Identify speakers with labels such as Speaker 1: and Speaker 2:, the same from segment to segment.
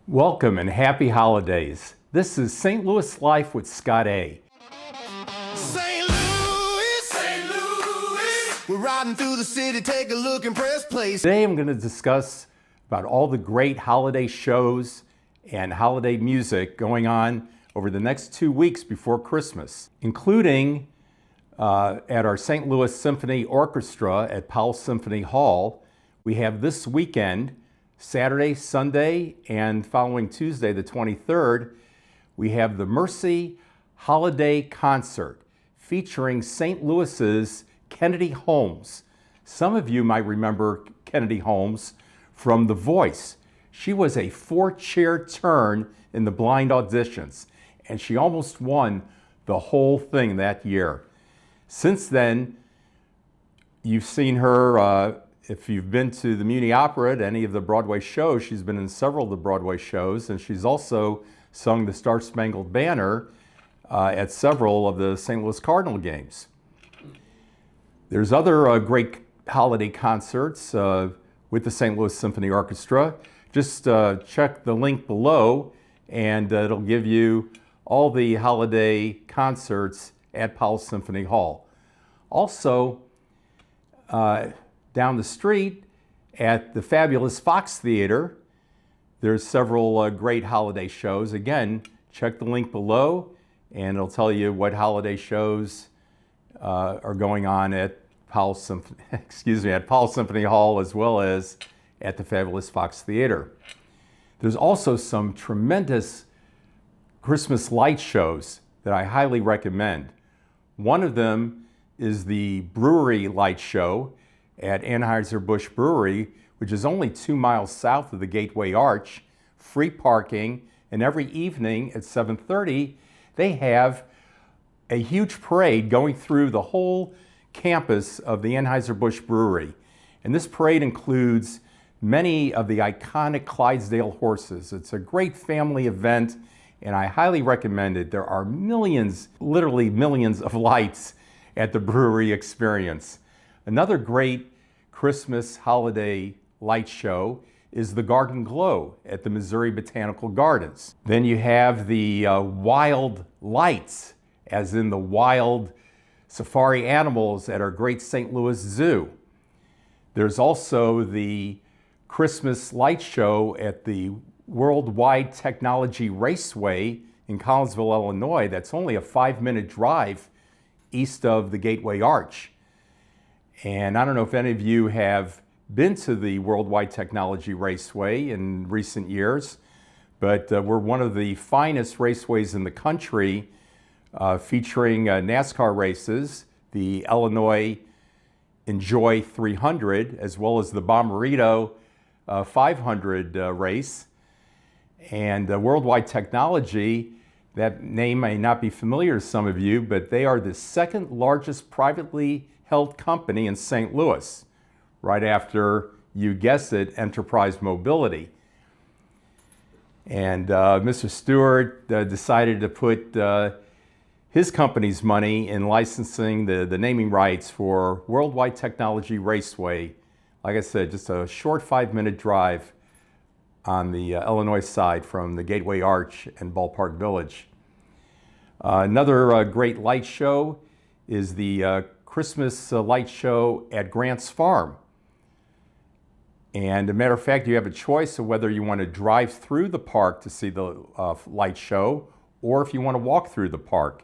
Speaker 1: Welcome and happy holidays. This is St. Louis Life with Scott A.
Speaker 2: St. Louis, we're riding through the city, take a look and press play.
Speaker 1: Today I'm going to discuss about all the great holiday shows and holiday music going on over the next 2 weeks before Christmas, including at our St. Louis Symphony Orchestra at Powell Symphony Hall. We have this weekend, Saturday, Sunday, and following Tuesday, the 23rd, we have the Mercy Holiday Concert featuring St. Louis's Kennedy Holmes. Some of you might remember Kennedy Holmes from The Voice. She was a 4-chair turn in the blind auditions, and she almost won the whole thing that year. Since then, you've seen her if you've been to the Muni Opera at any of the Broadway shows. She's been in several of the Broadway shows, and she's also sung the Star Spangled Banner at several of the St. Louis Cardinal games. There's other great holiday concerts with the St. Louis Symphony Orchestra. Just check the link below, and it'll give you all the holiday concerts at Powell Symphony Hall. Also, down the street at the fabulous Fox Theater, there's several great holiday shows. Again, check the link below and it'll tell you what holiday shows are going on at Powell Symphony Hall, as well as at the fabulous Fox Theater. There's also some tremendous Christmas light shows that I highly recommend. One of them is the Brewery Lights show at Anheuser-Busch Brewery, which is only 2 miles south of the Gateway Arch, free parking, and every evening at 7:30, they have a huge parade going through the whole campus of the Anheuser-Busch Brewery. And this parade includes many of the iconic Clydesdale horses. It's a great family event, and I highly recommend it. There are millions, literally millions of lights at the brewery experience. Another great Christmas holiday light show is the Garden Glow at the Missouri Botanical Gardens. Then you have the wild lights, as in the wild safari animals at our great St. Louis Zoo. There's also the Christmas light show at the Worldwide Technology Raceway in Collinsville, Illinois. That's only a 5-minute drive east of the Gateway Arch. And I don't know if any of you have been to the Worldwide Technology Raceway in recent years, but we're one of the finest raceways in the country, featuring NASCAR races, the Illinois Enjoy 300, as well as the Bommarito 500 race. And Worldwide Technology, that name may not be familiar to some of you, but they are the second largest privately held company in St. Louis, right after, you guessed it, Enterprise Mobility. And Mr. Stewart decided to put his company's money in licensing the naming rights for Worldwide Technology Raceway. Like I said, just a short 5-minute drive on the Illinois side from the Gateway Arch and Ballpark Village. Another great light show is the Christmas light show at Grant's Farm. And as a matter of fact, you have a choice of whether you want to drive through the park to see the light show, or if you want to walk through the park.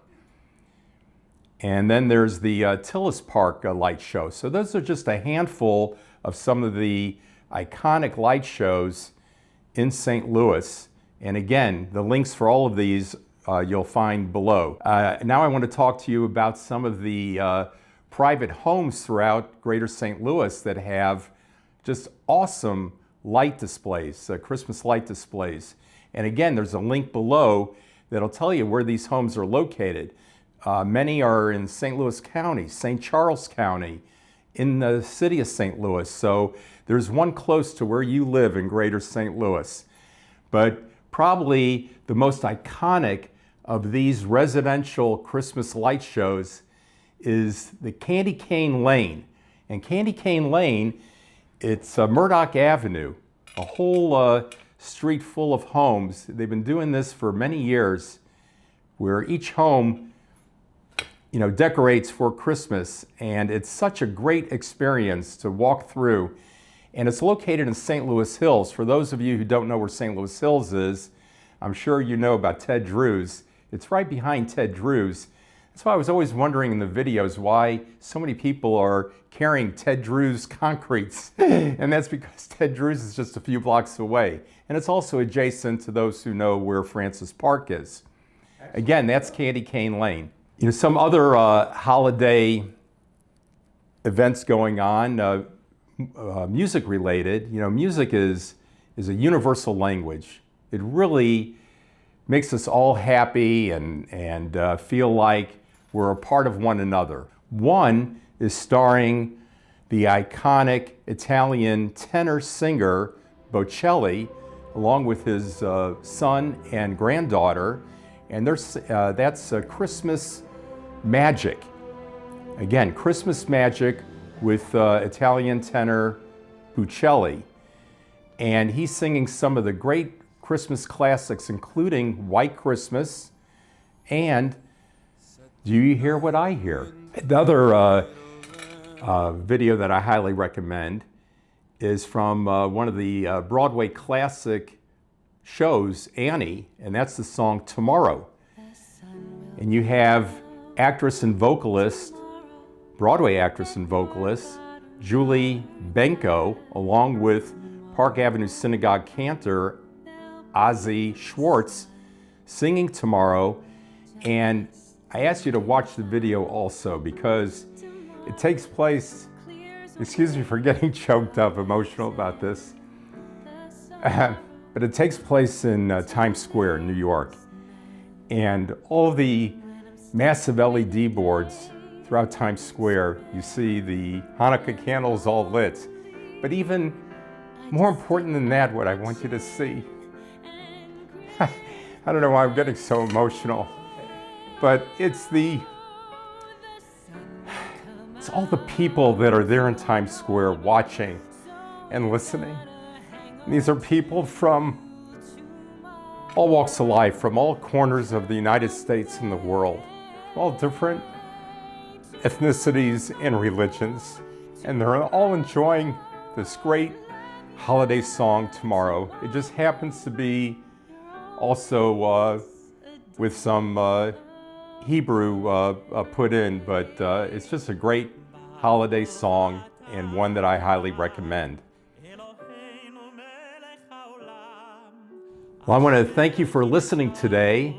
Speaker 1: And then there's the Tillis Park light show. So those are just a handful of some of the iconic light shows in St. Louis. And again, the links for all of these you'll find below. Now I want to talk to you about some of the private homes throughout Greater St. Louis that have just awesome light displays, Christmas light displays. And again, there's a link below that'll tell you where these homes are located. Many are in St. Louis County, St. Charles County, in the city of St. Louis. So there's one close to where you live in Greater St. Louis. But probably the most iconic of these residential Christmas light shows is the Candy Cane Lane. And Candy Cane Lane, it's Murdock Avenue, a whole street full of homes. They've been doing this for many years, where each home, decorates for Christmas, and it's such a great experience to walk through. And it's located in St. Louis Hills. For those of you who don't know where St. Louis Hills is, I'm sure you know about Ted Drew's. It's right behind Ted Drew's. That's why I was always wondering in the videos why so many people are carrying Ted Drew's concretes. And that's because Ted Drew's is just a few blocks away. And it's also adjacent to those who know where Francis Park is. Again, that's Candy Cane Lane. Some other holiday events going on, music related. Music is a universal language. It really makes us all happy and feel like we're a part of one another. One is starring the iconic Italian tenor singer Bocelli, along with his son and granddaughter, and that's Christmas Magic. Again, Christmas Magic with Italian tenor Bocelli, and he's singing some of the great Christmas classics, including White Christmas and Do You Hear What I Hear? Another video that I highly recommend is from one of the Broadway classic shows, Annie, and that's the song Tomorrow. And you have Broadway actress and vocalist, Julie Benko, along with Park Avenue Synagogue cantor Ozzy Schwartz, singing Tomorrow. And I asked you to watch the video also because it takes place, excuse me for getting choked up, emotional about this, but it takes place in Times Square, New York. And all the massive LED boards throughout Times Square, you see the Hanukkah candles all lit. But even more important than that, what I want you to see, I don't know why I'm getting so emotional, but it's all the people that are there in Times Square watching and listening. And these are people from all walks of life, from all corners of the United States and the world, all different ethnicities and religions, and they're all enjoying this great holiday song Tomorrow. It just happens to be also with some Hebrew put in, but it's just a great holiday song and one that I highly recommend. Well, I want to thank you for listening today.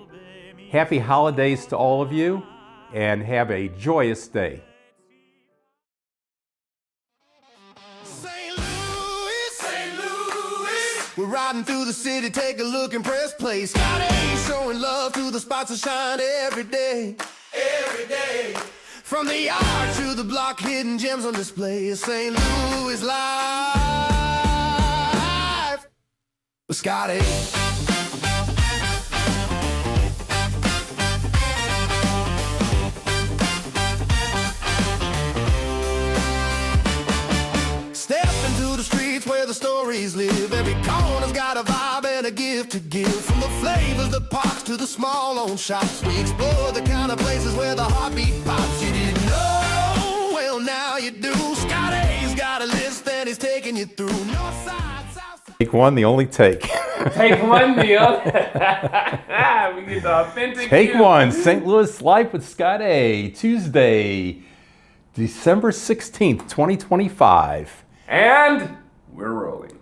Speaker 1: Happy holidays to all of you, and have a joyous day.
Speaker 2: St. Louis, we're riding through the city, take a look and press play. Scotty showing love to the spots that shine every day. From the yard to the block, hidden gems on display. St. Louis live with Scotty. Step into the streets where the stories live. Every corner's got a vibe and a gift to give. From the flavors, the parks to the small-owned shops, we explore the kind of places where the heartbeat pops. You didn't know? Well, now you do. Scotty's got a list and he's taking you through north side, south side.
Speaker 1: Take one, the only take.
Speaker 3: Take one deal. We get the authentic.
Speaker 1: Take
Speaker 3: deal.
Speaker 1: one. St. Louis Life with Scotty, Tuesday, December 16th, 2025.
Speaker 3: And we're rolling.